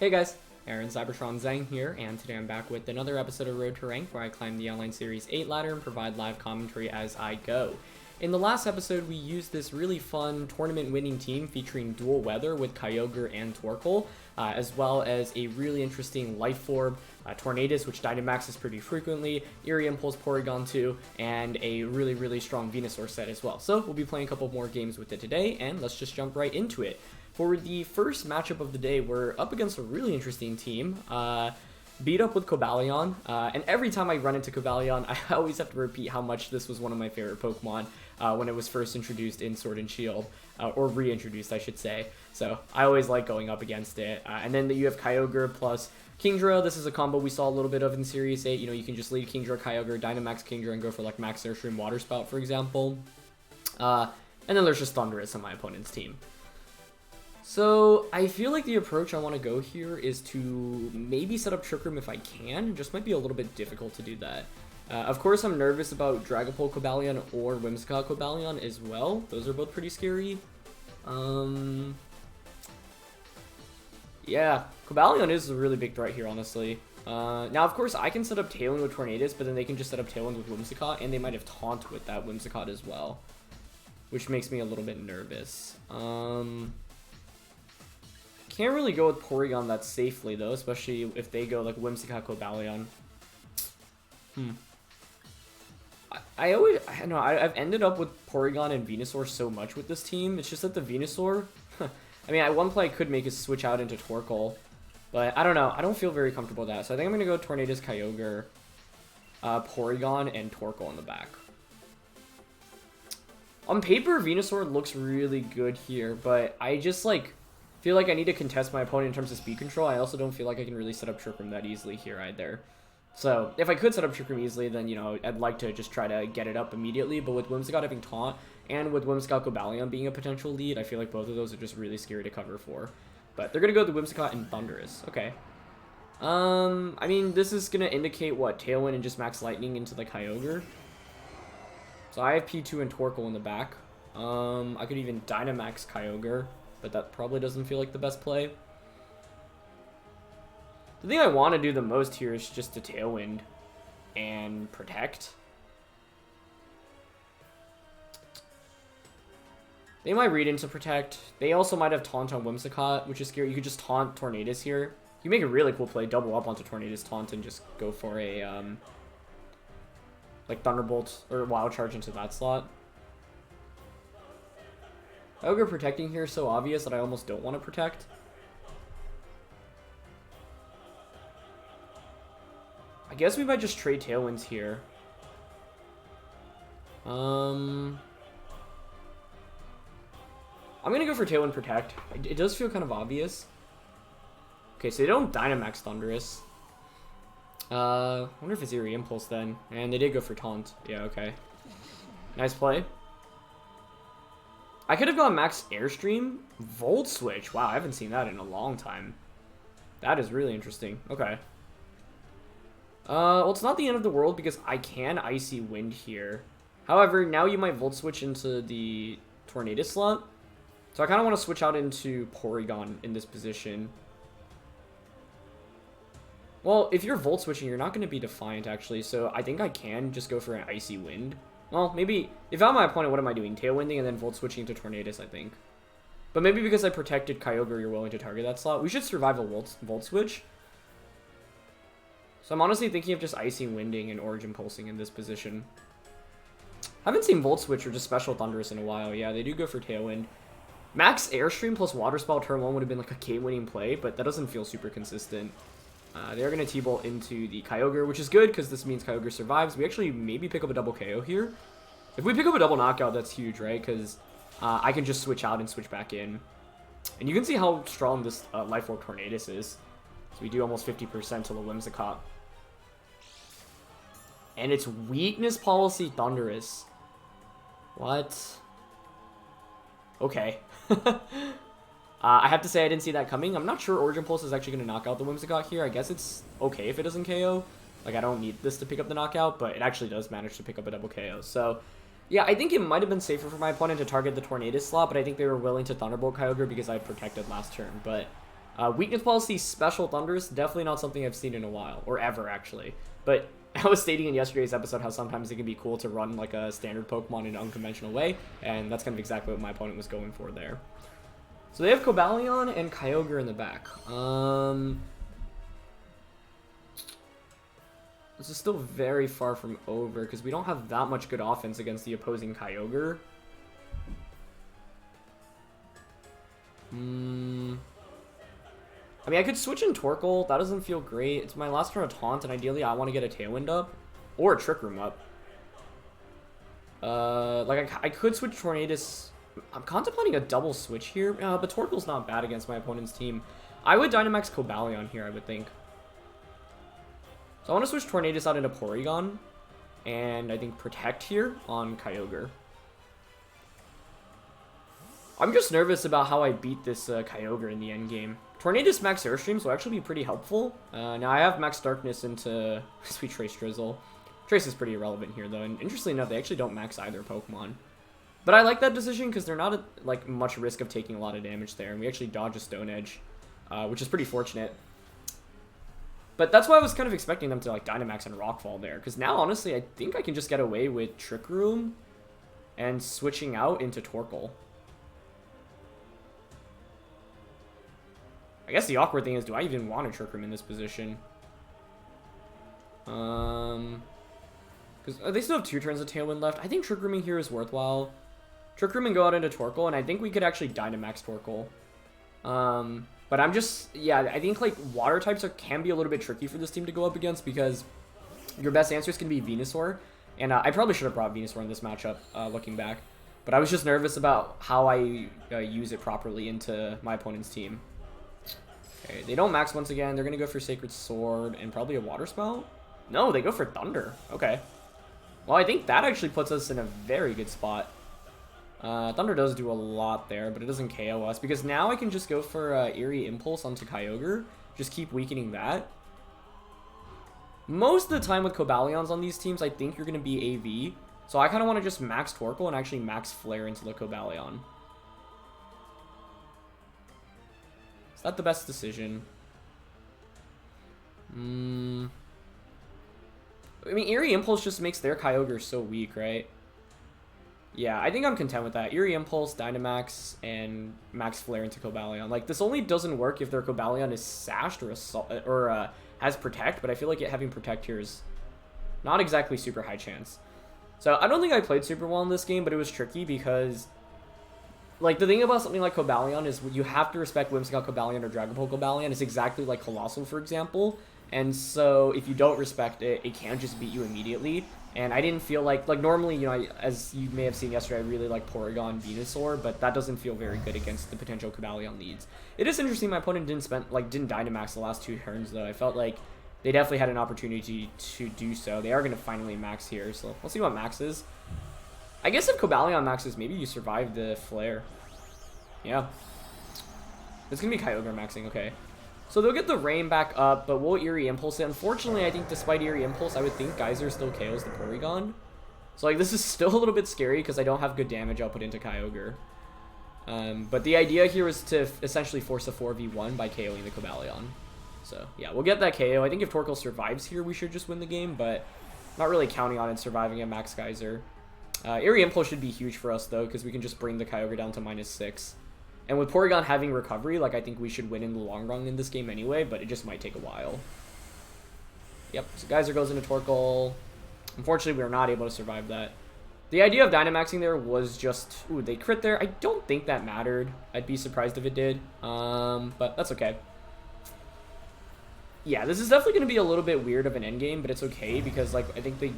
Hey guys, Aaron Cybertron Zhang here, and today I'm back with another episode of Road to Rank where I climb the Online Series 8 ladder and provide live commentary as I go. In the last episode, we used this really fun tournament-winning team featuring dual weather with Kyogre and Torkoal, as well as a really interesting Life Orb, Tornadus, which Dynamaxes pretty frequently, Eerie Impulse Porygon 2, and a really strong Venusaur set as well. So we'll be playing a couple more games with it today, and let's just jump right into it. For the first matchup of the day, we're up against a really interesting team. Beat up with Cobalion, and every time I run into Cobalion, I always have to repeat how much this was one of my favorite Pokemon when it was first introduced in Sword and Shield, or reintroduced, I should say. So I always like going up against it. And then you have Kyogre plus Kingdra. This is a combo we saw a little bit of in Series 8. You know, you can just lead Kingdra, Kyogre, Dynamax Kingdra, and go for like Max Airstream Water Spout, for example. And then there's just Thundurus on my opponent's team. So I feel like the approach I want to go here is to maybe set up Trick Room if I can. It just might be a little bit difficult to do that. Of course, I'm nervous about Dragapult Cobalion or Whimsicott Cobalion as well. Those are both pretty scary. Yeah, Cobalion is a really big threat here, honestly. Now, of course, I can set up Tailwind with Tornadus, but then they can just set up Tailwind with Whimsicott, and they might have Taunt with that Whimsicott as well, which makes me a little bit nervous. Can't really go with Porygon that safely, though, especially if they go, like, Whimsicott Cobalion. I've ended up with Porygon and Venusaur so much with this team. It's just that the Venusaur, I mean, at one play I could make it switch out into Torkoal, but I don't know. I don't feel very comfortable with that, so I think I'm going to go Tornadus, Kyogre, Porygon, and Torkoal in the back. On paper, Venusaur looks really good here, but I just, like, feel like I need to contest my opponent in terms of speed control. I also don't feel like I can really set up Trick Room that easily here either. So, if I could set up Trick Room easily, then, you know, I'd like to just try to get it up immediately. But with Whimsicott having Taunt, and with Whimsicott Cobalion being a potential lead, I feel like both of those are just really scary to cover for. But they're going to go with the Whimsicott and Thundurus. Okay. I mean, this is going to indicate, what, Tailwind and just Max Lightning into the Kyogre. So I have P2 and Torkoal in the back. I could even Dynamax Kyogre, but that probably doesn't feel like the best play. The thing I want to do the most here is just to Tailwind and Protect. They might read into Protect. They also might have Taunt on Whimsicott, which is scary. You could just Taunt Tornadus here. You make a really cool play, double up onto Tornadus, Taunt, and just go for a, like Thunderbolt or Wild Charge into that slot. Kyogre protecting here is so obvious that I almost don't want to protect. I guess we might just trade Tailwinds here. I'm gonna go for Tailwind Protect. It does feel kind of obvious. Okay, so they don't Dynamax Thundurus. I wonder if it's Eerie Impulse then. And they did go for Taunt. Yeah, okay. Nice play. I could have gone Max Airstream, Volt Switch. Wow, I haven't seen that in a long time. That is really interesting. Okay. Well, it's not the end of the world because I can Icy Wind here. However, now you might Volt Switch into the Tornadus slot. So I kind of want to switch out into Porygon in this position. Well, if you're Volt Switching, you're not going to be Defiant, actually. So I think I can just go for an Icy Wind. Well, maybe, if I'm my opponent, what am I doing? Tailwinding and then Volt Switching to Tornadus, I think. But maybe because I protected Kyogre, you're willing to target that slot. We should survive a Volt Switch. So I'm honestly thinking of just Icy Winding and Origin Pulsing in this position. I haven't seen Volt Switch or just Special Thundurus in a while. Yeah, they do go for Tailwind. Max Airstream plus Water Spout turn 1 would have been like a game-winning play, but that doesn't feel super consistent. They're going to T-Bolt into the Kyogre, which is good because this means Kyogre survives. We actually maybe pick up a double KO here. If we pick up a double knockout, that's huge, right? Because I can just switch out and switch back in. And you can see how strong this Life Orb Tornadus is. So we do almost 50% to the Whimsicott. And it's Weakness Policy Thundurus. What? Okay. I have to say I didn't see that coming. I'm not sure Origin Pulse is actually going to knock out the Whimsicott here. I guess it's okay if it doesn't KO. Like, I don't need this to pick up the knockout, but it actually does manage to pick up a double KO. So, Yeah, I think it might have been safer for my opponent to target the Tornadus slot, but I think they were willing to Thunderbolt Kyogre because I protected last turn. But Weakness policy special Thundurus, definitely not something I've seen in a while, or ever actually. But I was stating in yesterday's episode how sometimes it can be cool to run like a standard Pokemon in an unconventional way, and that's kind of exactly what my opponent was going for there. So they have Cobalion and Kyogre in the back. This is still very far from over because we don't have that much good offense against the opposing Kyogre. I mean, I could switch in Torkoal. That doesn't feel great. It's my last turn of Taunt, and ideally I want to get a Tailwind up or a Trick Room up. I could switch Tornadus. I'm contemplating a double switch here, but Torkoal's not bad against my opponent's team. I would Dynamax Cobalion here, I would think. So I want to switch Tornadus out into Porygon, and I think Protect here on Kyogre. I'm just nervous about how I beat this Kyogre in the end game. Tornadus Max Airstreams will actually be pretty helpful. Now I have Max Darkness into Sweet Trace Drizzle. Trace is pretty irrelevant here though, and interestingly enough, they actually don't max either Pokemon. But I like that decision because they're not at like much risk of taking a lot of damage there, and we actually dodge a Stone Edge, which is pretty fortunate. But that's why I was kind of expecting them to like Dynamax and Rockfall there, because now honestly I think I can just get away with Trick Room and switching out into Torkoal. I guess the awkward thing is, do I even want a Trick Room in this position? Because they still have 2 turns of Tailwind left. I think Trick Rooming here is worthwhile. Trick Room and go out into Torkoal, and I think we could actually Dynamax Torkoal. But I'm just, yeah, I think like water types can be a little bit tricky for this team to go up against because your best answers can be Venusaur. And I probably should have brought Venusaur in this matchup, looking back. But I was just nervous about how I use it properly into my opponent's team. Okay, they don't max once again. They're going to go for Sacred Sword and probably a Water Spout. No, they go for Thunder. Okay. Well, I think that actually puts us in a very good spot. Thunder does do a lot there, but it doesn't KO us, because now I can just go for Eerie Impulse onto Kyogre. Just keep weakening that. Most of the time with Cobalions on these teams, I think you're going to be AV. So I kind of want to just max Torkoal and actually max Flare into the Cobalion. Is that the best decision? I mean, Eerie Impulse just makes their Kyogre so weak, right? Yeah, I think I'm content with that. Eerie Impulse, Dynamax, and Max Flare into Cobalion. Like, this only doesn't work if their Cobalion is sashed or has Protect, but I feel like having Protect here is not exactly super high chance. So, I don't think I played super well in this game, but it was tricky because, like, the thing about something like Cobalion is you have to respect Whimsicott Cobalion or Dragapult Cobalion. It's exactly like Colossal, for example. And so, if you don't respect it, it can just beat you immediately. And I didn't feel like normally, you know, as you may have seen yesterday, I really like Porygon Venusaur, but that doesn't feel very good against the potential Cobalion leads. It is interesting my opponent didn't Dynamax the last 2 turns, though. I felt like they definitely had an opportunity to do so. They are going to finally max here, so let's see what max is. I guess if Cobalion maxes, maybe you survive the Flare. Yeah. It's going to be Kyogre maxing, okay. So they'll get the Rain back up, but we'll Eerie Impulse it. Unfortunately, I think despite Eerie Impulse, I would think Geyser still KOs the Porygon. So like this is still a little bit scary because I don't have good damage output into Kyogre. But the idea here is to essentially force a 4v1 by KOing the Cobalion. So yeah, we'll get that KO. I think if Torkoal survives here, we should just win the game, but not really counting on it surviving a Max Geyser. Eerie Impulse should be huge for us though, because we can just bring the Kyogre down to -6. And with Porygon having recovery, like, I think we should win in the long run in this game anyway, but it just might take a while. Yep, so Geyser goes into Torkoal. Unfortunately, we were not able to survive that. The idea of Dynamaxing there was just... Ooh, they crit there. I don't think that mattered. I'd be surprised if it did. But that's okay. Yeah, this is definitely going to be a little bit weird of an endgame, but it's okay because, like, I think the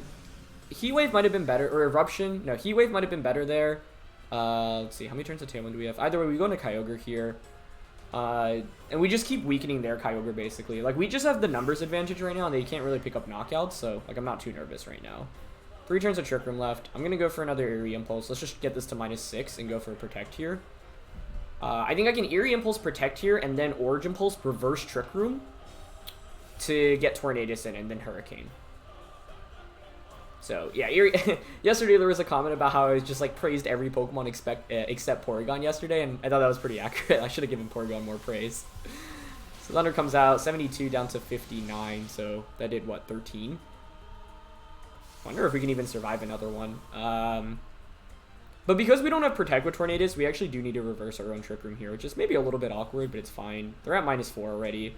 Heat Wave might have been better, or Eruption. No, Heat Wave might have been better there. Let's see, how many turns of Tailwind do we have? Either way, we go into Kyogre here. And we just keep weakening their Kyogre, basically. Like, we just have the numbers advantage right now, and they can't really pick up knockouts, so, like, I'm not too nervous right now. 3 turns of Trick Room left. I'm going to go for another Eerie Impulse. Let's just get this to -6 and go for a Protect here. I think I can Eerie Impulse Protect here, and then Origin Impulse reverse Trick Room to get Tornadus in, and then Hurricane. So, yeah, yesterday there was a comment about how I was just, like, praised every Pokemon except Porygon yesterday, and I thought that was pretty accurate. I should have given Porygon more praise. So Thunder comes out, 72 down to 59, so that did, what, 13? Wonder if we can even survive another one. But because we don't have Protect with Tornadus, we actually do need to reverse our own Trick Room here, which is maybe a little bit awkward, but it's fine. They're at -4 already.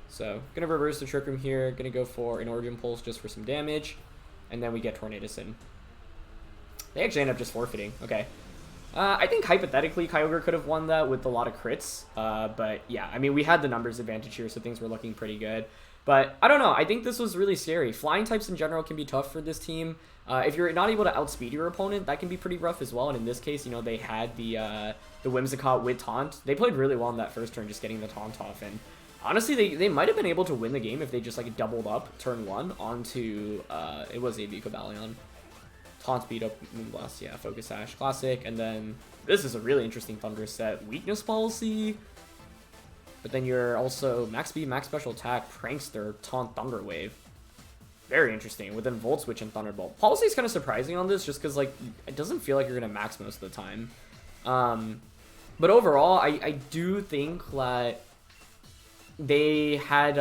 So, gonna reverse the Trick Room here, gonna go for an Origin Pulse just for some damage, and then we get Tornadus in. They actually end up just forfeiting. Okay. I think hypothetically Kyogre could have won that with a lot of crits, but yeah, I mean, we had the numbers advantage here, so things were looking pretty good. But I don't know, I think this was really scary. Flying types in general can be tough for this team. If you're not able to outspeed your opponent, that can be pretty rough as well, and in this case, you know, they had the Whimsicott with Taunt. They played really well in that first turn, just getting the Taunt off, and honestly, they might have been able to win the game if they just, like, doubled up turn 1 onto, it was AV Cobalion. Taunt speed up, Moonblast, yeah, Focus Sash, classic, and then this is a really interesting Thundurus set. Weakness Policy, but then you're also Max Speed, Max Special Attack, Prankster, Taunt, Thunder Wave. Very interesting, with then Volt Switch and Thunderbolt. Policy is kind of surprising on this, just because, like, it doesn't feel like you're going to max most of the time. But overall, I do think that they had,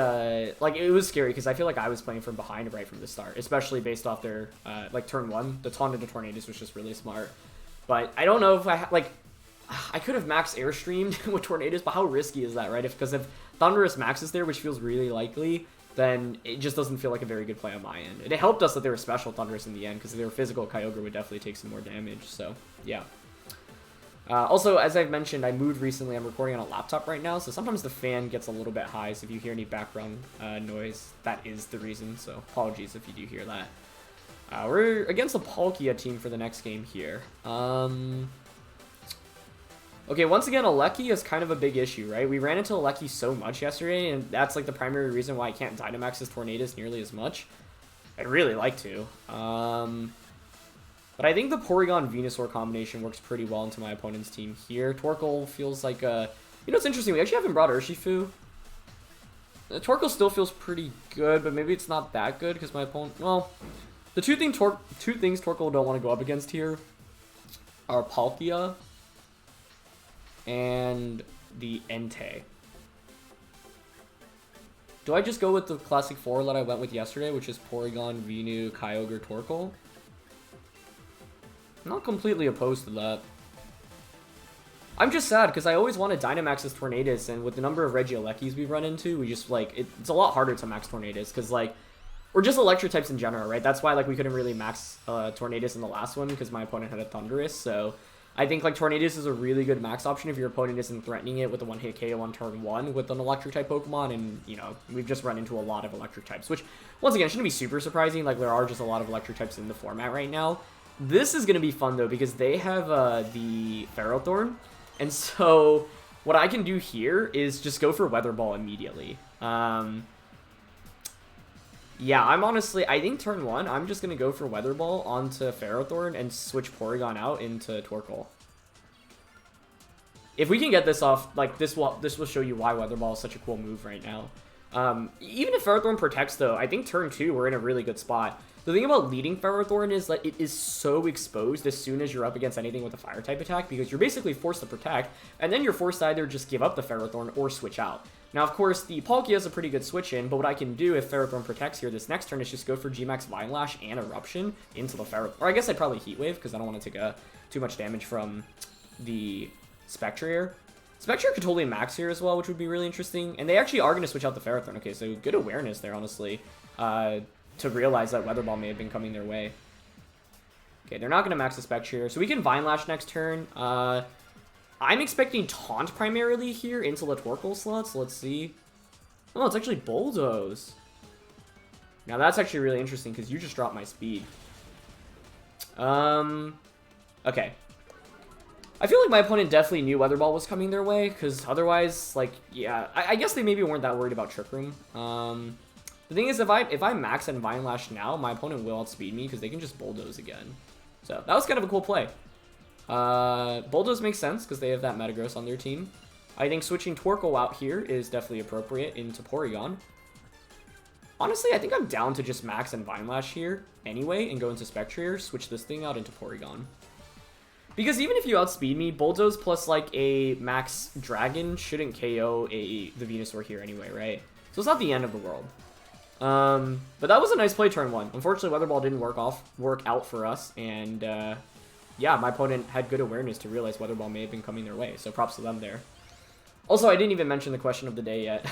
like, it was scary because I feel like I was playing from behind right from the start, especially based off their, like, turn 1. The Taunt into Tornadus was just really smart. But I don't know if I could have max Airstreamed with Tornadus, but how risky is that, right? Because if Thundurus maxes there, which feels really likely, then it just doesn't feel like a very good play on my end. And it helped us that they were special Thundurus in the end, because if they were physical, Kyogre would definitely take some more damage, so, yeah. Also, as I've mentioned, I moved recently. I'm recording on a laptop right now, so sometimes the fan gets a little bit high, so if you hear any background noise, that is the reason, so apologies if you do hear that. We're against the Palkia team for the next game here. Okay, once again, Aleki is kind of a big issue, right? We ran into Aleki so much yesterday, and that's, like, the primary reason why I can't Dynamax his Tornadus nearly as much. I'd really like to. But I think the Porygon Venusaur combination works pretty well into my opponent's team here. Torkoal feels like a... You know, it's interesting. We actually haven't brought Urshifu. Torkoal still feels pretty good, but maybe it's not that good because my opponent... Well, the two things Torkoal don't want to go up against here are Palkia and the Entei. Do I just go with the classic 4 that I went with yesterday, which is Porygon, Venu, Kyogre, Torkoal? I'm not completely opposed to that. I'm just sad because I always wanted Dynamax's Tornadus, and with the number of Regielekis we run into, we just, like, it's a lot harder to max Tornadus because, like, we're just electric types in general, right? That's why, like, we couldn't really max Tornadus in the last one because my opponent had a Thundurus, so I think, like, Tornadus is a really good max option if your opponent isn't threatening it with a one-hit KO on turn 1 with an electric type Pokemon, and, you know, we've just run into a lot of electric types, which, once again, shouldn't be super surprising. Like, there are just a lot of electric types in the format right now. This is going to be fun, though, because they have the Ferrothorn, and so what I can do here is just go for Weather Ball immediately. Yeah, I think turn 1, I'm just going to go for Weather Ball onto Ferrothorn and switch Porygon out into Torkoal. If we can get this off, like, this will show you why Weather Ball is such a cool move right now. Even if Ferrothorn protects, though, I think turn 2, we're in a really good spot. The thing about leading Ferrothorn is that it is so exposed as soon as you're up against anything with a Fire-type attack, because you're basically forced to protect, and then you're forced to either just give up the Ferrothorn or switch out. Now, of course, the Palkia has a pretty good switch-in, but what I can do if Ferrothorn protects here this next turn is just go for G-Max Vine Lash and Eruption into the Ferrothorn. Or I guess I'd probably Heat Wave, because I don't want to take too much damage from the Spectrier. Spectrier could totally max here as well, which would be really interesting. And they actually are going to switch out the Ferrothorn. Okay, so good awareness there, honestly, to realize that Weather Ball may have been coming their way. Okay, they're not going to max the Spectrier, so we can Vine Lash next turn. I'm expecting Taunt primarily here into the Torkoal slot, so let's see. Oh, it's actually Bulldoze. Now that's actually really interesting because you just dropped my speed. Okay. I feel like my opponent definitely knew Weather Ball was coming their way, because otherwise, like, yeah, I guess they maybe weren't that worried about Trick Room. The thing is, if I max and Vine Lash now, my opponent will outspeed me because they can just Bulldoze again. So that was kind of a cool play. Bulldoze makes sense because they have that Metagross on their team. I think switching Torkoal out here is definitely appropriate into Porygon. Honestly, I think I'm down to just max and Vine Lash here anyway and go into Spectrier, switch this thing out into Porygon. Because even if you outspeed me, Bulldoze plus like a max Dragon shouldn't KO the Venusaur here anyway, right? So it's not the end of the world. But that was a nice play turn 1. Unfortunately, Weather Ball didn't work out for us, and yeah, my opponent had good awareness to realize Weather Ball may have been coming their way, so props to them there. Also, I didn't even mention the question of the day yet,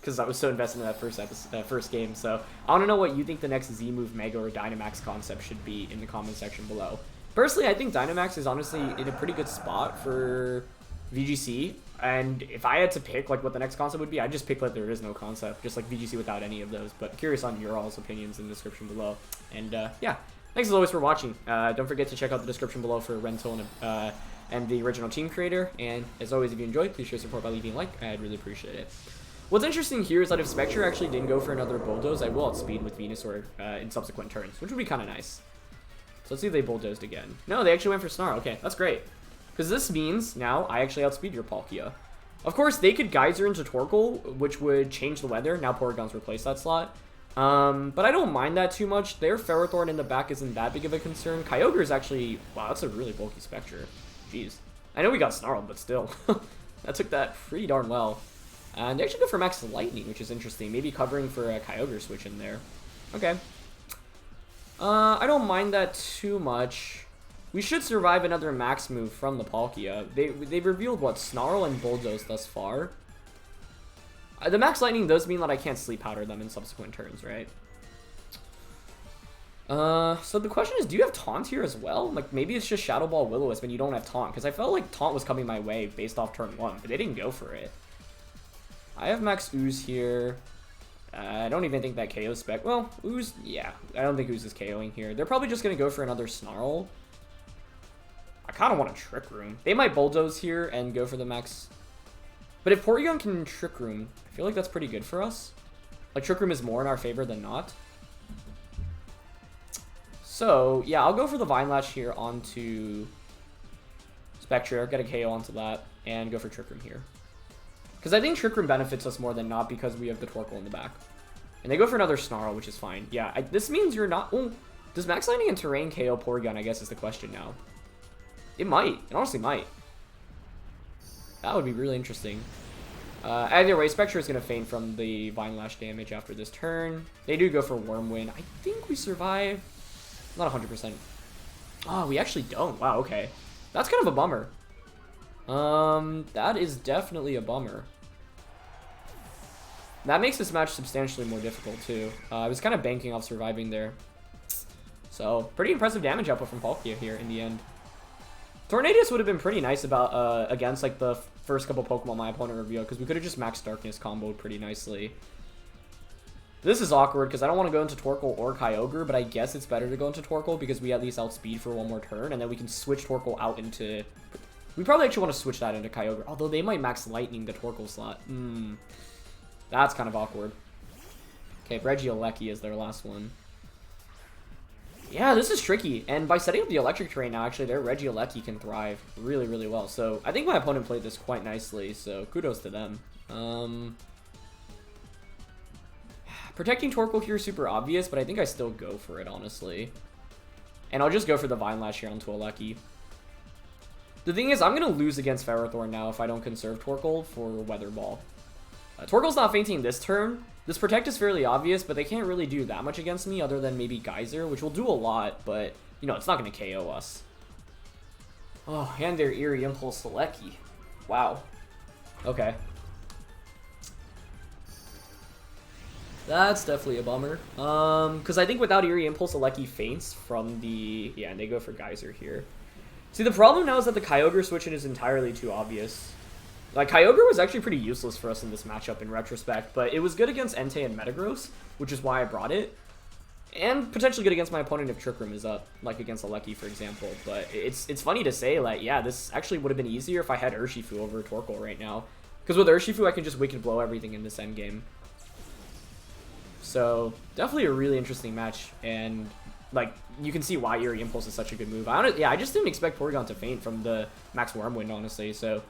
because I was so invested in that first game, so I want to know what you think the next Z-Move, Mega, or Dynamax concept should be in the comment section below. Personally, I think Dynamax is honestly in a pretty good spot for VGC, and if I had to pick like what the next concept would be, I'd just pick like there is no concept, just like VGC without any of those, but curious on your all's opinions in the description below. And yeah, thanks as always for watching. Don't forget to check out the description below for Rental and the original team creator, and as always, if you enjoyed, please show support by leaving a like. I'd really appreciate it. What's interesting here is that if Spectrier actually didn't go for another Bulldoze, I will outspeed with Venusaur in subsequent turns, which would be kind of nice. So let's see if they Bulldozed again. No, they actually went for Snarl. Okay, that's great. Because this means now I actually outspeed your Palkia. Of course, they could Geyser into Torkoal, which would change the weather. Now Porygon's replaced that slot. But I don't mind that too much. Their Ferrothorn in the back isn't that big of a concern. Kyogre is actually... Wow, that's a really bulky Spectre. Jeez. I know we got Snarled, but still. That took that pretty darn well. And they actually go for Max Lightning, which is interesting. Maybe covering for a Kyogre switch in there. Okay. I don't mind that too much. We should survive another max move from the Palkia. They've revealed, what, Snarl and Bulldoze thus far. The Max Lightning does mean that I can't Sleep Powder them in subsequent turns, right? So the question is, do you have Taunt here as well? Like, maybe it's just Shadow Ball Will-O-Wisp and you don't have Taunt, because I felt like Taunt was coming my way based off turn 1, but they didn't go for it. I have Max Ooze here. I don't even think that KO's Spec. Well, Ooze, yeah. I don't think Ooze is KOing here. They're probably just going to go for another Snarl. I kind of want a Trick Room. They might Bulldoze here and go for the Max. But if Porygon can Trick Room, I feel like that's pretty good for us. Like, Trick Room is more in our favor than not. So, yeah, I'll go for the Vine Lash here onto Spectrier, get a KO onto that, and go for Trick Room here. Because I think Trick Room benefits us more than not because we have the Torkoal in the back. And they go for another Snarl, which is fine. Yeah, this means you're not... Oh, does Max Lightning and Terrain KO Porygon, I guess, is the question now. It might. It honestly might. That would be really interesting. Either way, Spectre is going to faint from the Vine Lash damage after this turn. They do go for Wormwind. I think we survive. Not 100%. Oh, we actually don't. Wow, okay. That's kind of a bummer. That is definitely a bummer. That makes this match substantially more difficult, too. I was kind of banking off surviving there. So, pretty impressive damage output from Palkia here in the end. Tornadus would have been pretty nice about against like the first couple Pokemon my opponent revealed, because we could have just Max Darkness comboed pretty nicely. This is awkward because I don't want to go into Torkoal or Kyogre, but I guess it's better to go into Torkoal because we at least outspeed for one more turn, and then we can switch Torkoal out into... We probably actually want to switch that into Kyogre, although they might Max Lightning the Torkoal slot. That's kind of awkward. Okay, Regieleki is their last one. Yeah, this is tricky, and by setting up the electric terrain now, actually, their Regieleki can thrive really, really well. So I think my opponent played this quite nicely, so kudos to them. Protecting Torkoal here is super obvious, but I think I still go for it, honestly. And I'll just go for the Vine Lash here onto Alecki. The thing is, I'm going to lose against Ferrothorn now if I don't conserve Torkoal for Weather Ball. Torkoal's not fainting this turn. This Protect is fairly obvious, but they can't really do that much against me other than maybe Geyser, which will do a lot, but, you know, it's not going to KO us. Oh, and their Eerie Impulse Alecki. Wow. Okay. That's definitely a bummer. Because I think without Eerie Impulse, Alecki faints from the... Yeah, and they go for Geyser here. See, the problem now is that the Kyogre switch-in is entirely too obvious. Like, Kyogre was actually pretty useless for us in this matchup in retrospect, but it was good against Entei and Metagross, which is why I brought it. And potentially good against my opponent if Trick Room is up, like against Alecki, for example. But it's funny to say, like, yeah, this actually would have been easier if I had Urshifu over Torkoal right now. Because with Urshifu, I can just Wicked Blow everything in this endgame. So, definitely a really interesting match, and, like, you can see why Eerie Impulse is such a good move. I just didn't expect Porygon to faint from the Max Wormwind, honestly, so...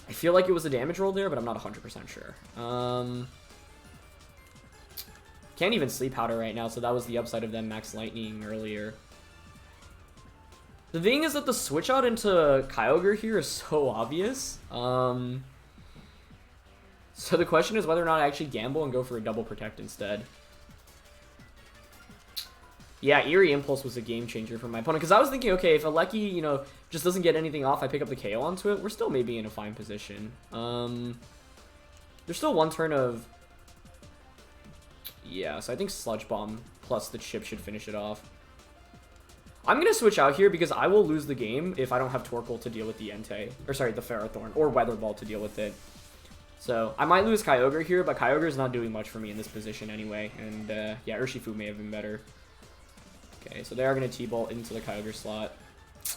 I feel like it was a damage roll there, but I'm not 100% sure. Can't even Sleep Powder right now, so that was the upside of them Max Lightning earlier. The thing is that the switch out into Kyogre here is so obvious. So the question is whether or not I actually gamble and go for a double protect instead. Yeah, Eerie Impulse was a game changer for my opponent. Because I was thinking, okay, if Aleki, you know, just doesn't get anything off, I pick up the KO onto it, we're still maybe in a fine position. There's still one turn of... Yeah, so I think Sludge Bomb plus the chip should finish it off. I'm going to switch out here because I will lose the game if I don't have Torkoal to deal with the Entei. Or sorry, the Ferrothorn. Or Weather Ball to deal with it. So, I might lose Kyogre here, but Kyogre is not doing much for me in this position anyway. And, yeah, Urshifu may have been better. Okay, so they are going to T-Bolt into the Kyogre slot.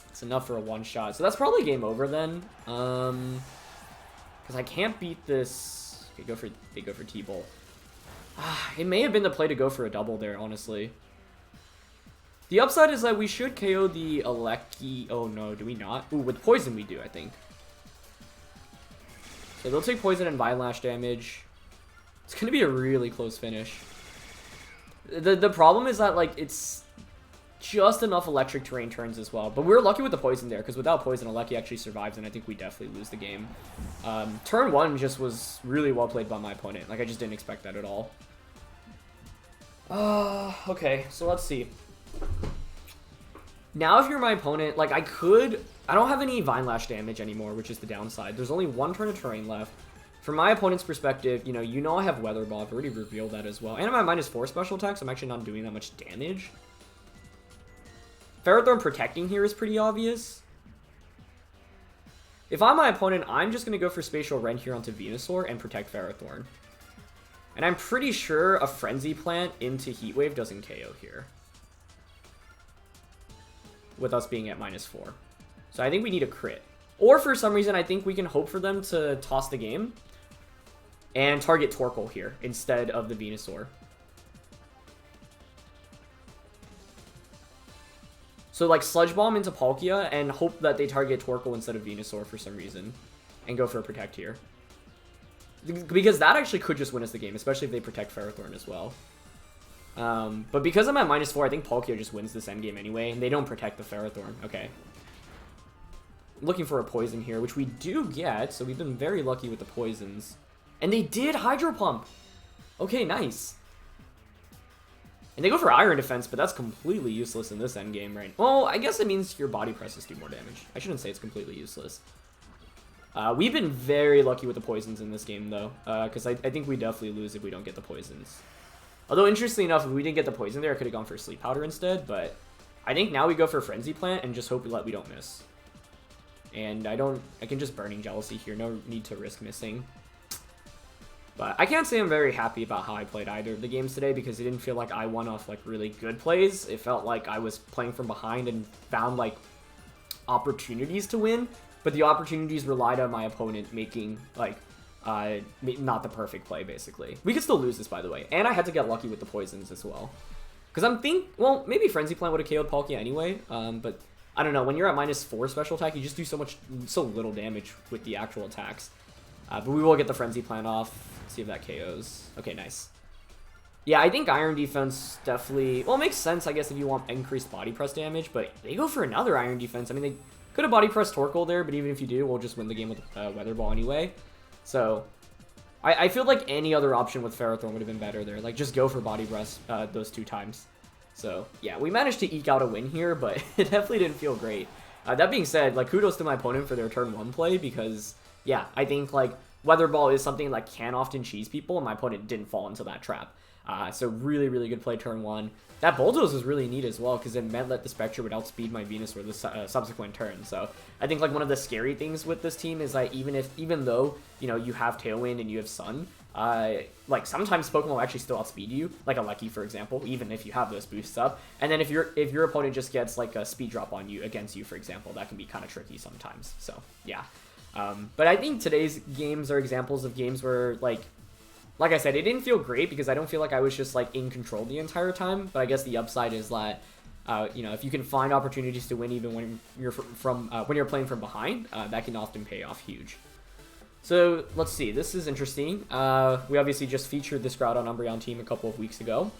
It's enough for a one-shot. So that's probably game over then. Because I can't beat this... Okay, they go for T-Bolt. It may have been the play to go for a double there, honestly. The upside is that we should KO the Aleki... Oh no, do we not? Ooh, with Poison we do, I think. So they'll take Poison and Vine Lash damage. It's going to be a really close finish. The problem is that, like, it's... just enough electric terrain turns as well. But we were lucky with the poison there, because without poison, Aleki actually survives, and I think we definitely lose the game. Turn 1 just was really well played by my opponent. Like, I just didn't expect that at all. Okay, so let's see. Now if you're my opponent, like, I don't have any Vine Lash damage anymore, which is the downside. There's only one turn of terrain left. From my opponent's perspective, you know I have Weather Ball. I've already revealed that as well. And I'm at -4 special attacks. I'm actually not doing that much damage. Ferrothorn protecting here is pretty obvious. If I'm my opponent, I'm just going to go for Spatial Rend here onto Venusaur and protect Ferrothorn. And I'm pretty sure a Frenzy Plant into Heat Wave doesn't KO here. With us being at -4. So I think we need a crit. Or for some reason, I think we can hope for them to toss the game and target Torkoal here instead of the Venusaur. So, like, Sludge Bomb into Palkia and hope that they target Torkoal instead of Venusaur for some reason. And go for a Protect here. Because that actually could just win us the game, especially if they protect Ferrothorn as well. But because I'm at -4, I think Palkia just wins this endgame anyway, and they don't protect the Ferrothorn. Okay. Looking for a poison here, which we do get, so we've been very lucky with the poisons. And they did Hydro Pump! Okay, nice. And they go for Iron Defense, but that's completely useless in this endgame, right? Well, I guess it means your body presses do more damage. I shouldn't say it's completely useless. We've been very lucky with the poisons in this game, though, because I think we definitely lose if we don't get the poisons. Although, interestingly enough, if we didn't get the poison there, I could have gone for Sleep Powder instead, but I think now we go for Frenzy Plant and just hope that we don't miss. And I can just Burning Jealousy here, no need to risk missing. But I can't say I'm very happy about how I played either of the games today, because it didn't feel like I won off, like, really good plays. It felt like I was playing from behind and found, like, opportunities to win, but the opportunities relied on my opponent making, like, not the perfect play, basically. We could still lose this, by the way, and I had to get lucky with the poisons as well. Because well, maybe Frenzy Plant would have KO'd Palkia anyway, but I don't know, when you're at -4 special attack, you just do so little damage with the actual attacks. But we will get the Frenzy Plant off. Let's see if that KOs. Okay, nice. Yeah, I think Iron Defense definitely... Well, it makes sense, I guess, if you want increased body press damage, but they go for another Iron Defense. I mean, they could have body pressed Torkoal there, but even if you do, we'll just win the game with Weather Ball anyway. So, I feel like any other option with Ferrothorn would have been better there. Like, just go for body press those 2 times. So, yeah, we managed to eke out a win here, but it definitely didn't feel great. That being said, like, kudos to my opponent for their turn 1 play, because... Yeah, I think, like, Weather Ball is something that can often cheese people, and my opponent didn't fall into that trap. So really, really good play turn 1. That Bulldoze was really neat as well, because it meant that the Spectre would outspeed my Venusaur the subsequent turn. So I think, like, one of the scary things with this team is that even though, you know, you have Tailwind and you have Sun, like, sometimes Pokemon will actually still outspeed you, like Aleki, for example, even if you have those boosts up. And then if your opponent just gets, like, a speed drop on you, against you, for example, that can be kind of tricky sometimes. So, yeah. But I think today's games are examples of games where, like I said, it didn't feel great because I don't feel like I was just, like, in control the entire time. But I guess the upside is that, you know, if you can find opportunities to win even when you're when you're playing from behind, that can often pay off huge. So let's see, this is interesting. We obviously just featured this Groudon Umbreon team a couple of weeks ago.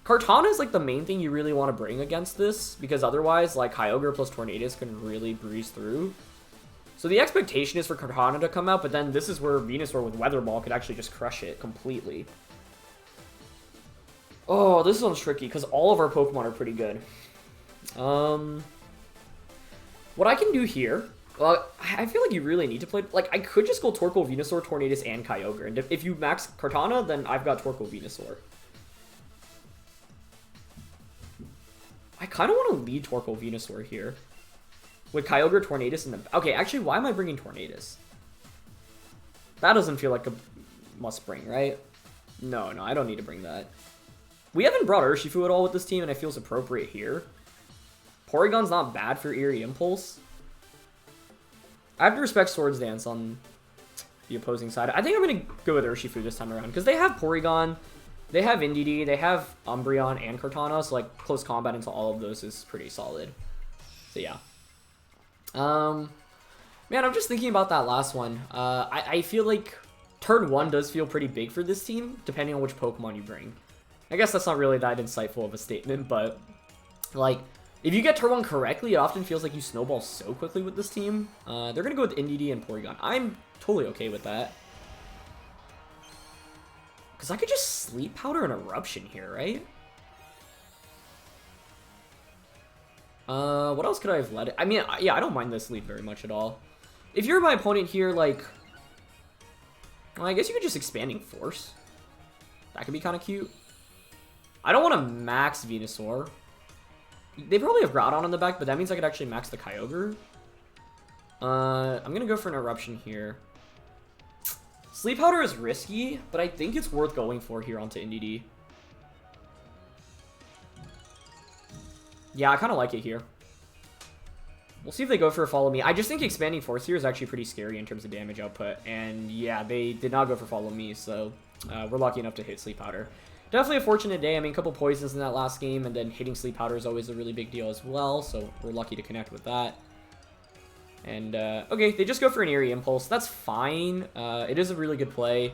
Kartana is like the main thing you really want to bring against this, because otherwise, like, Kyogre plus Tornadus can really breeze through. So the expectation is for Kartana to come out, but then this is where Venusaur with Weather Ball could actually just crush it completely. Oh, this one's tricky, because all of our Pokemon are pretty good. What I can do here, well, I feel like you really need to play, like, I could just go Torkoal, Venusaur, Tornadus, and Kyogre, and if you max Kartana, then I've got Torkoal, Venusaur. I kind of want to lead Torkoal, Venusaur here. With Kyogre, Tornadus in the... Okay, actually, why am I bringing Tornadus? That doesn't feel like a must bring, right? No, I don't need to bring that. We haven't brought Urshifu at all with this team, and it feels appropriate here. Porygon's not bad for Eerie Impulse. I have to respect Swords Dance on the opposing side. I think I'm going to go with Urshifu this time around, because they have Porygon, they have Indeedee, they have Umbreon and Kartana, so like close combat into all of those is pretty solid. So yeah. Man, I'm just thinking about that last one. I feel like turn 1 does feel pretty big for this team, depending on which Pokemon you bring. I guess that's not really that insightful of a statement, but like, if you get turn 1 correctly, it often feels like you snowball so quickly with this team. They're going to go with Indeedee and Porygon. I'm totally okay with that. Because I could just Sleep Powder and Eruption here, right? What else could I have led? I mean, yeah, I don't mind this lead very much at all. If you're my opponent here, like... Well, I guess you could just Expanding Force. That could be kind of cute. I don't want to max Venusaur. They probably have Groudon on the back, but that means I could actually max the Kyogre. I'm going to go for an Eruption here. Sleep Powder is risky, but I think it's worth going for here onto Indeedee. Yeah, I kind of like it here. We'll see if they go for a Follow Me. I just think Expanding Force here is actually pretty scary in terms of damage output. And yeah, they did not go for Follow Me, so we're lucky enough to hit Sleep Powder. Definitely a fortunate day. I mean, a couple poisons in that last game, and then hitting Sleep Powder is always a really big deal as well, so we're lucky to connect with that. And, okay, they just go for an Eerie Impulse. That's fine. It is a really good play.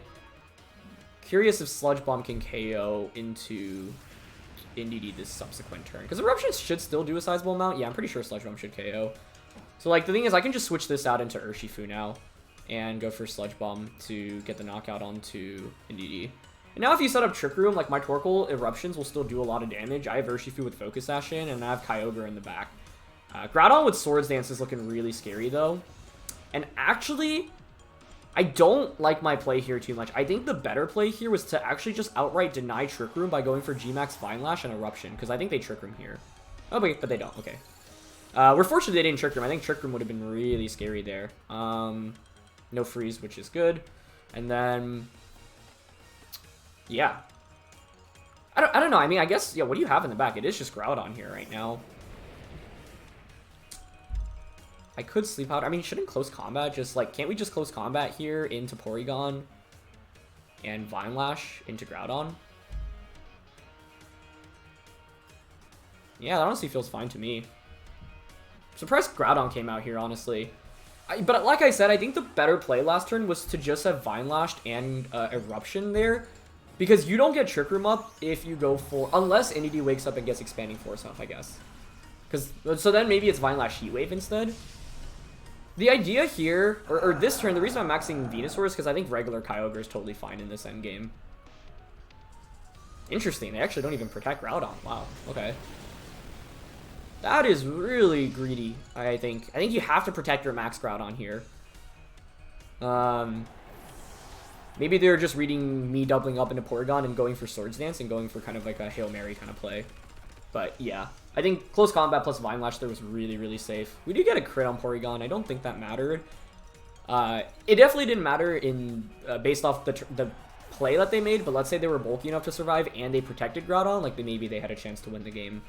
Curious if Sludge Bomb can KO into Indeedee this subsequent turn. Because Eruption should still do a sizable amount. Yeah, I'm pretty sure Sludge Bomb should KO. So, like, the thing is, I can just switch this out into Urshifu now and go for Sludge Bomb to get the knockout onto Indeedee. And now if you set up Trick Room, like, my Torkoal Eruptions will still do a lot of damage. I have Urshifu with Focus Sash in, and I have Kyogre in the back. Groudon with Swords Dance is looking really scary, though. And actually, I don't like my play here too much. I think the better play here was to actually just outright deny Trick Room by going for G-Max Vine Lash and Eruption, because I think they Trick Room here. Oh, wait, but they don't. Okay. We're fortunate they didn't Trick Room. I think Trick Room would have been really scary there. No Freeze, which is good. And then... yeah. I don't know. I mean, I guess... yeah, what do you have in the back? It is just Groudon here right now. I could Sleep Powder. I mean, shouldn't Close Combat just, like, can't we just Close Combat here into Porygon and Vine Lash into Groudon? Yeah, that honestly feels fine to me. Surprised Groudon came out here, honestly. But like I said, I think the better play last turn was to just have Vine Lashed and Eruption there. Because you don't get Trick Room up if you go for... unless Indeedee wakes up and gets Expanding Force off, I guess. So then maybe it's Vine Lash Heat Wave instead. The idea here, or this turn, the reason I'm maxing Venusaur is because I think regular Kyogre is totally fine in this endgame. Interesting, they actually don't even protect Groudon. Wow, okay. That is really greedy, I think. I think you have to protect your max Groudon here. Maybe they're just reading me doubling up into Porygon and going for Swords Dance and going for kind of like a Hail Mary kind of play. But yeah, I think Close Combat plus Vine Lash there was really, really safe. We did get a crit on Porygon. I don't think that mattered. It definitely didn't matter in based off the play that they made, but let's say they were bulky enough to survive and they protected Groudon, like maybe they had a chance to win the game.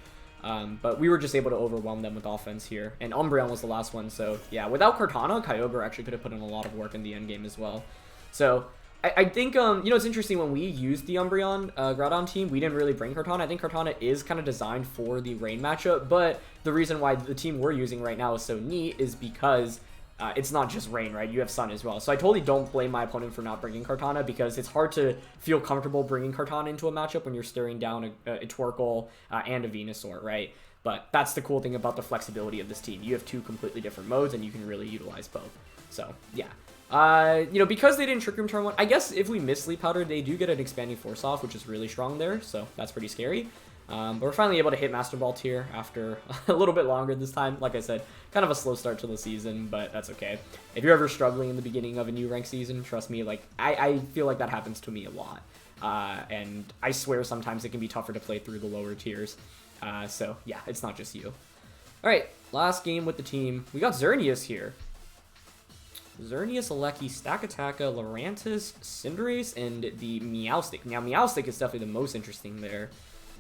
But we were just able to overwhelm them with offense here. And Umbreon was the last one, so yeah, without Kartana, Kyogre actually could have put in a lot of work in the end game as well. So I think, you know, it's interesting when we used the Umbreon Groudon team, we didn't really bring Kartana. I think Kartana is kind of designed for the rain matchup, but the reason why the team we're using right now is so neat is because it's not just Rain, right? You have Sun as well. So I totally don't blame my opponent for not bringing Kartana, because it's hard to feel comfortable bringing Kartana into a matchup when you're staring down a Torkoal and a Venusaur, right? But that's the cool thing about the flexibility of this team. You have two completely different modes, and you can really utilize both. So, yeah. You know, because they didn't Trick Room turn 1, I guess if we miss Sleep Powder, they do get an Expanding Force off, which is really strong there, so that's pretty scary. But we're finally able to hit Master Ball tier after a little bit longer this time. Like I said, kind of a slow start to the season, but that's okay. If you're ever struggling in the beginning of a new rank season, trust me, like I feel like that happens to me a lot. And I swear sometimes it can be tougher to play through the lower tiers. So yeah, it's not just you. All right, last game with the team. We got Xerneas here. Xerneas, Aleki, Stakataka, Lurantis, Cinderace, and the Meowstic. Now, Meowstic is definitely the most interesting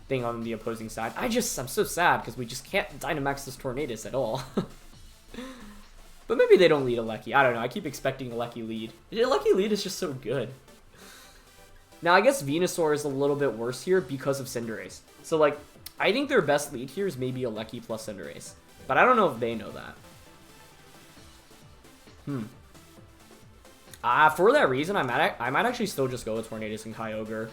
thing on the opposing side. I'm so sad because we just can't Dynamax this Tornadus at all. But maybe they don't lead Aleki. I don't know. I keep expecting Aleki lead. Aleki lead is just so good. Now, I guess Venusaur is a little bit worse here because of Cinderace. So, like, I think their best lead here is maybe Aleki plus Cinderace. But I don't know if they know that. For that reason, I might actually still just go with Tornadus and Kyogre.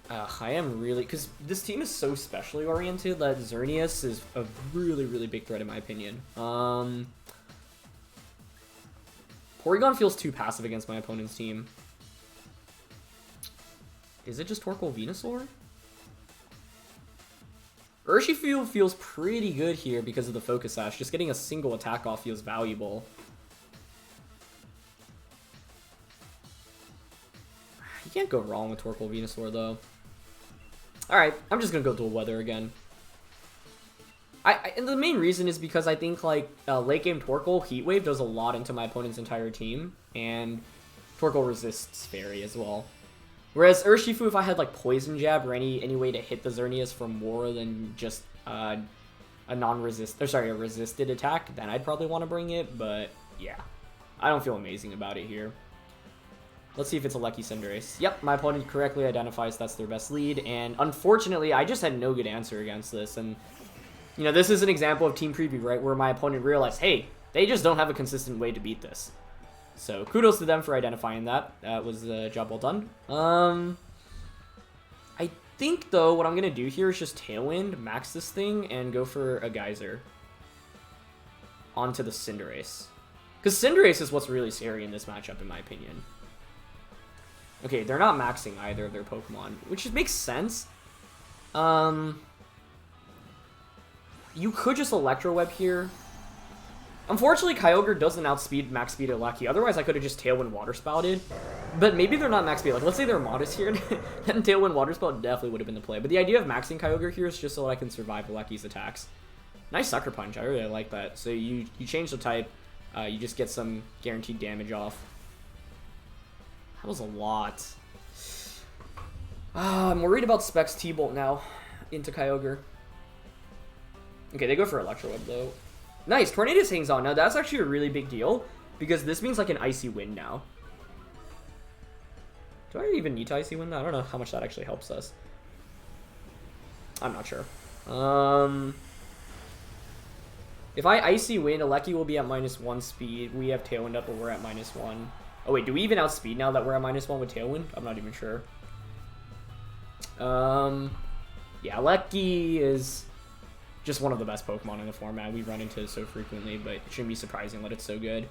I am really... Because this team is so specially oriented that Xerneas is a really, really big threat in my opinion. Porygon feels too passive against my opponent's team. Is it just Torkoal Venusaur? Urshifu feels pretty good here because of the Focus Sash. Just getting a single attack off feels valuable. You can't go wrong with Torkoal Venusaur, though. Alright, I'm just going to go Dual Weather again. And the main reason is because I think, like, late game Torkoal Heat Wave does a lot into my opponent's entire team. And Torkoal resists Fairy as well. Whereas Urshifu, if I had, like, Poison Jab or any way to hit the Xerneas for more than just a resisted attack, then I'd probably want to bring it. But, yeah. I don't feel amazing about it here. Let's see if it's Aleki Cinderace. Yep, my opponent correctly identifies that's their best lead. And unfortunately, I just had no good answer against this. And, you know, this is an example of team preview, right? Where my opponent realized, hey, they just don't have a consistent way to beat this. So kudos to them for identifying that. That was a job well done. I think, though, what I'm going to do here is just Tailwind, max this thing, and go for a Geyser onto the Cinderace. Because Cinderace is what's really scary in this matchup, in my opinion. Okay, they're not maxing either of their Pokemon, which just makes sense. You could just Electro Web here. Unfortunately, Kyogre doesn't outspeed max speed Aleki. Otherwise, I could have just Tailwind Water Spouted. But maybe they're not max speed. Like, let's say they're modest here, then Tailwind Water Spout definitely would have been the play. But the idea of maxing Kyogre here is just so that I can survive Aleki's attacks. Nice Sucker Punch. I really like that. So you change the type. You just get some guaranteed damage off. That was a lot. I'm worried about Specs T-Bolt now into Kyogre. Okay, they go for Electro Web, though. Nice, Tornadus hangs on. Now, that's actually a really big deal, because this means, like, an Icy Wind now. Do I even need to Icy Wind? I don't know how much that actually helps us. I'm not sure. If I Icy Wind, Aleki will be at -1 speed. We have Tailwind up, but we're at -1. Oh, wait, do we even outspeed now that we're at -1 with Tailwind? I'm not even sure. Yeah, Aleki is just one of the best Pokemon in the format. We run into it so frequently, but it shouldn't be surprising that it's so good.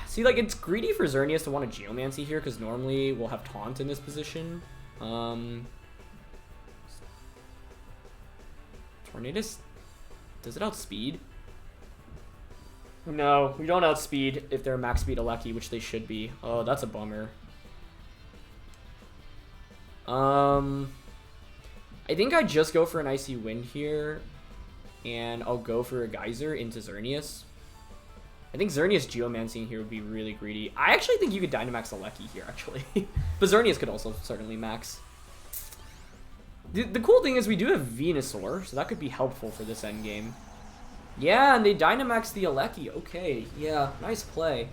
See, like, it's greedy for Xerneas to want a Geomancy here, because normally we'll have Taunt in this position. Tornadus, does it outspeed? No, we don't outspeed if they're max speed Aleki, which they should be. Oh, that's a bummer. I think I just go for an Icy Wind here, and I'll go for a Geyser into Xerneas. I think Xerneas Geomancing here would be really greedy. I actually think you could Dynamax Aleki here, actually. But Xerneas could also certainly max. The cool thing is we do have Venusaur, so that could be helpful for this endgame. Yeah, and they Dynamax the Aleki. Okay, yeah, nice play.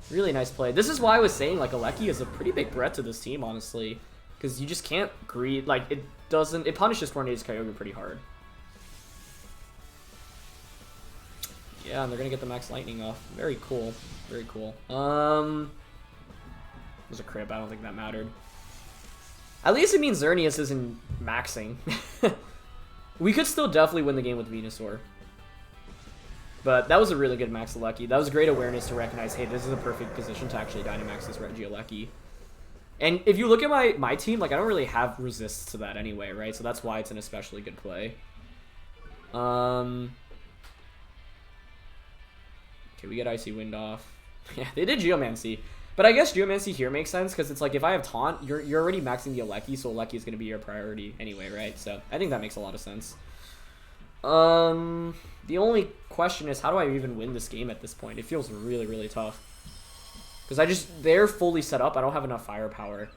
Really nice play. This is why I was saying, like, Aleki is a pretty big threat to this team, honestly. Because you just can't greed, like, it punishes Tornadus Kyogre pretty hard. Yeah, and they're gonna get the Max Lightning off. Very cool. Very cool. It was a crit, but I don't think that mattered. At least it means Xerneas isn't maxing. We could still definitely win the game with Venusaur. But that was a really good Max-Lucky. That was great awareness to recognize, hey, this is a perfect position to actually Dynamax this Regieleki. And if you look at my team, like, I don't really have resists to that anyway, right? So that's why it's an especially good play. Okay, we get Icy Wind off. Yeah, they did Geomancy. But I guess Geomancy here makes sense, because it's like, if I have Taunt, you're already maxing the Aleki, so Aleki is going to be your priority anyway, right? So I think that makes a lot of sense. The only question is, how do I even win this game at this point? It feels really, really tough. Because they're fully set up. I don't have enough firepower.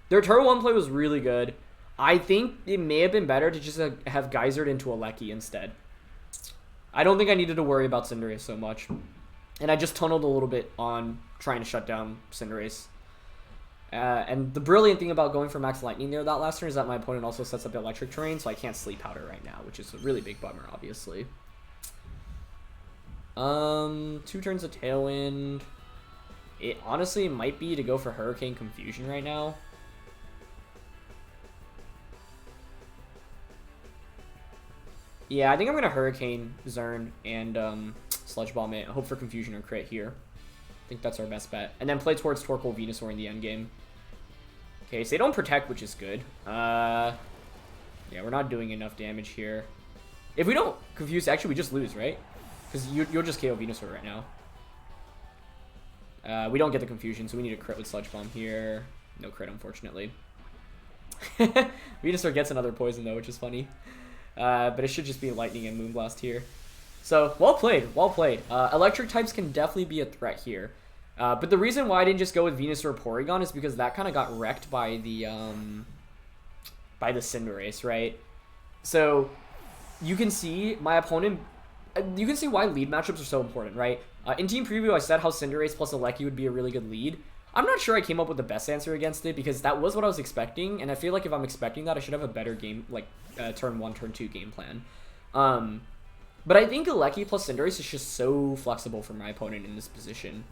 Their turn 1 play was really good. I think it may have been better to just have Geysered into Aleki instead. I don't think I needed to worry about Cinderace so much. And I just tunneled a little bit on trying to shut down Cinderace. And the brilliant thing about going for Max Lightning there that last turn is that my opponent also sets up Electric Terrain, so I can't Sleep Powder right now, which is a really big bummer, obviously. 2 turns of Tailwind. It honestly might be to go for Hurricane Confusion right now. Yeah, I think I'm going to Hurricane Xern and Sludge Bomb it. Hope for Confusion or crit here. I think that's our best bet. And then play towards Torkoal Venusaur in the endgame. Okay, so they don't protect, which is good. Yeah, we're not doing enough damage here. If we don't confuse, actually we just lose, right? Because you'll just KO Venusaur right now. We don't get the confusion, so we need a crit with Sludge Bomb here. No crit, unfortunately. Venusaur gets another poison, though, which is funny. But it should just be Lightning and Moonblast here. So, well played, well played. Electric types can definitely be a threat here. But the reason why I didn't just go with Venusaur Porygon is because that kind of got wrecked by the Cinderace, right? So, you can see my opponent... You can see why lead matchups are so important, right? In Team Preview, I said how Cinderace plus Aleki would be a really good lead. I'm not sure I came up with the best answer against it, because that was what I was expecting, and I feel like if I'm expecting that, I should have a better game, like, turn 1, turn 2 game plan. But I think Aleki plus Cinderace is just so flexible for my opponent in this position.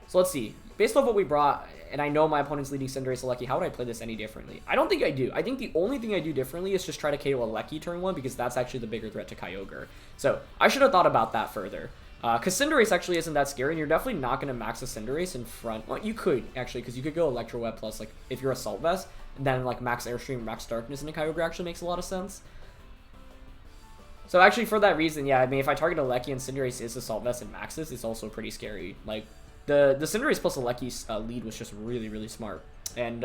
So let's see. Based on what we brought, and I know my opponent's leading Cinderace Aleki, how would I play this any differently? I don't think I do. I think the only thing I do differently is just try to KO Aleki turn 1, because that's actually the bigger threat to Kyogre. So I should have thought about that further. Because Cinderace actually isn't that scary, and you're definitely not going to max a Cinderace in front. Well, you could, actually, because you could go Electro Web plus, like, if you're Assault Vest, and then, like, max Airstream, max Darkness into Kyogre actually makes a lot of sense. So actually, for that reason, yeah, I mean, if I target Aleki and Cinderace is Assault Vest and maxes, it's also pretty scary. Like, the Cinderace plus Aleki's lead was just really, really smart. And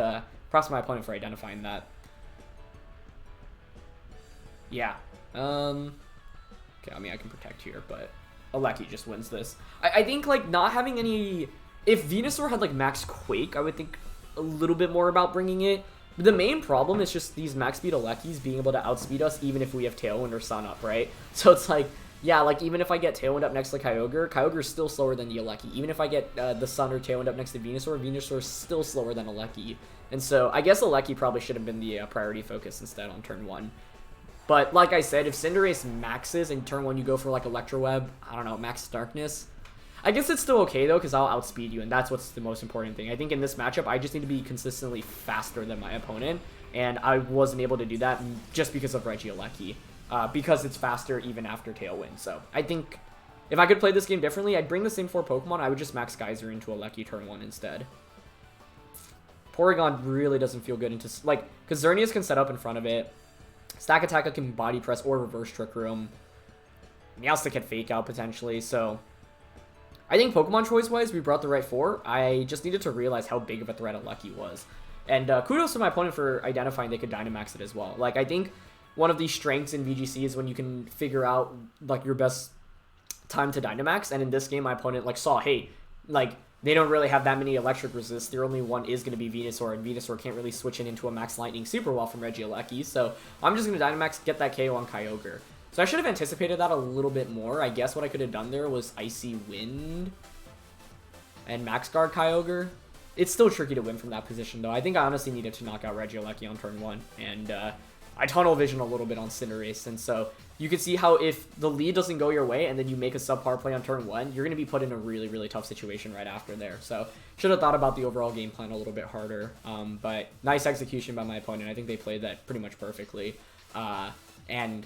props to my opponent for identifying that. Yeah. Okay, I mean, I can protect here, but Aleki just wins this. I think, like, not having any... If Venusaur had, like, max Quake, I would think a little bit more about bringing it. But the main problem is just these max speed Alekis being able to outspeed us even if we have Tailwind or Sun up, right? So it's like, yeah, like, even if I get Tailwind up next to Kyogre, Kyogre's still slower than the Aleki. Even if I get the Sun or Tailwind up next to Venusaur, Venusaur's still slower than Aleki. And so I guess Aleki probably should have been the priority focus instead on turn 1. But like I said, if Cinderace maxes and turn 1 you go for like Electro Web, I don't know, max Darkness, I guess it's still okay though, because I'll outspeed you, and that's what's the most important thing. I think in this matchup, I just need to be consistently faster than my opponent, and I wasn't able to do that just because of Regieleki, because it's faster even after Tailwind. So I think if I could play this game differently, I'd bring the same 4 Pokemon, I would just max Geyser into Aleki turn 1 instead. Porygon really doesn't feel good into, like, because Xerneas can set up in front of it, Stakataka can body press or reverse Trick Room, Meowstic can fake out potentially, so... I think Pokemon choice-wise, we brought the right 4. I just needed to realize how big of a threat Aleki was. And kudos to my opponent for identifying they could Dynamax it as well. Like, I think one of the strengths in VGC is when you can figure out, like, your best time to Dynamax. And in this game, my opponent, like, saw, hey, like, they don't really have that many electric resists. Their only one is going to be Venusaur, and Venusaur can't really switch it into a Max Lightning super well from Regieleki. So I'm just going to Dynamax, get that KO on Kyogre. So I should have anticipated that a little bit more. I guess what I could have done there was Icy Wind and Max Guard Kyogre. It's still tricky to win from that position, though. I think I honestly needed to knock out Regieleki on turn 1. And I tunnel vision a little bit on Cinderace, and so you can see how if the lead doesn't go your way and then you make a subpar play on turn 1, you're going to be put in a really, really tough situation right after there. So should have thought about the overall game plan a little bit harder, but nice execution by my opponent. I think they played that pretty much perfectly, and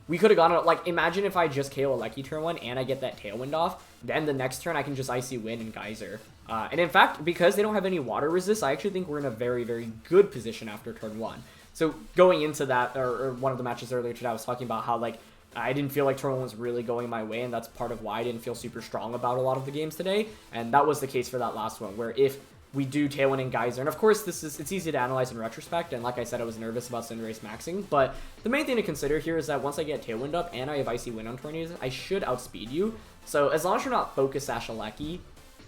we could have gone, like, imagine if I just KO Aleki turn 1 and I get that Tailwind off, then the next turn I can just Icy Wind and Geyser. And in fact, because they don't have any water resist, I actually think we're in a very, very good position after turn 1. So going into that, or one of the matches earlier today, I was talking about how, like, I didn't feel like turn 1 was really going my way, and that's part of why I didn't feel super strong about a lot of the games today. And that was the case for that last one, where if we do Tailwind and Geyser, and of course it's easy to analyze in retrospect, and like I said, I was nervous about Cinderace maxing, but the main thing to consider here is that once I get Tailwind up and I have Icy Wind on Tornadus, I should outspeed you. So as long as you're not Focus Sash Aleki,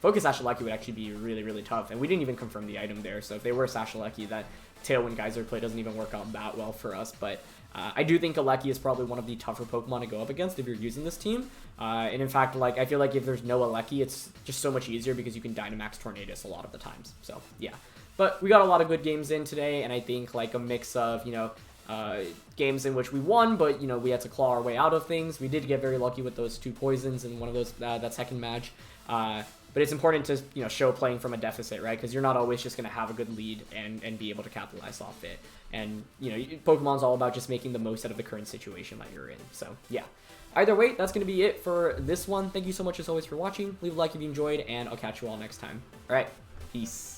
Focus Sash Aleki would actually be really, really tough, and we didn't even confirm the item there, so if they were Sash Aleki, that Tailwind Geyser play doesn't even work out that well for us, but I do think Aleki is probably one of the tougher Pokemon to go up against if you're using this team. And in fact, like, I feel like if there's no Aleki, it's just so much easier because you can Dynamax Tornadus a lot of the times. So, yeah. But we got a lot of good games in today, and I think, like, a mix of, you know, games in which we won, but, you know, we had to claw our way out of things. We did get very lucky with those 2 poisons in one of those, that second match. But it's important to, you know, show playing from a deficit, right? Because you're not always just going to have a good lead and be able to capitalize off it. And, you know, Pokemon's all about just making the most out of the current situation that you're in. So, yeah. Either way, that's going to be it for this one. Thank you so much, as always, for watching. Leave a like if you enjoyed, and I'll catch you all next time. All right. Peace.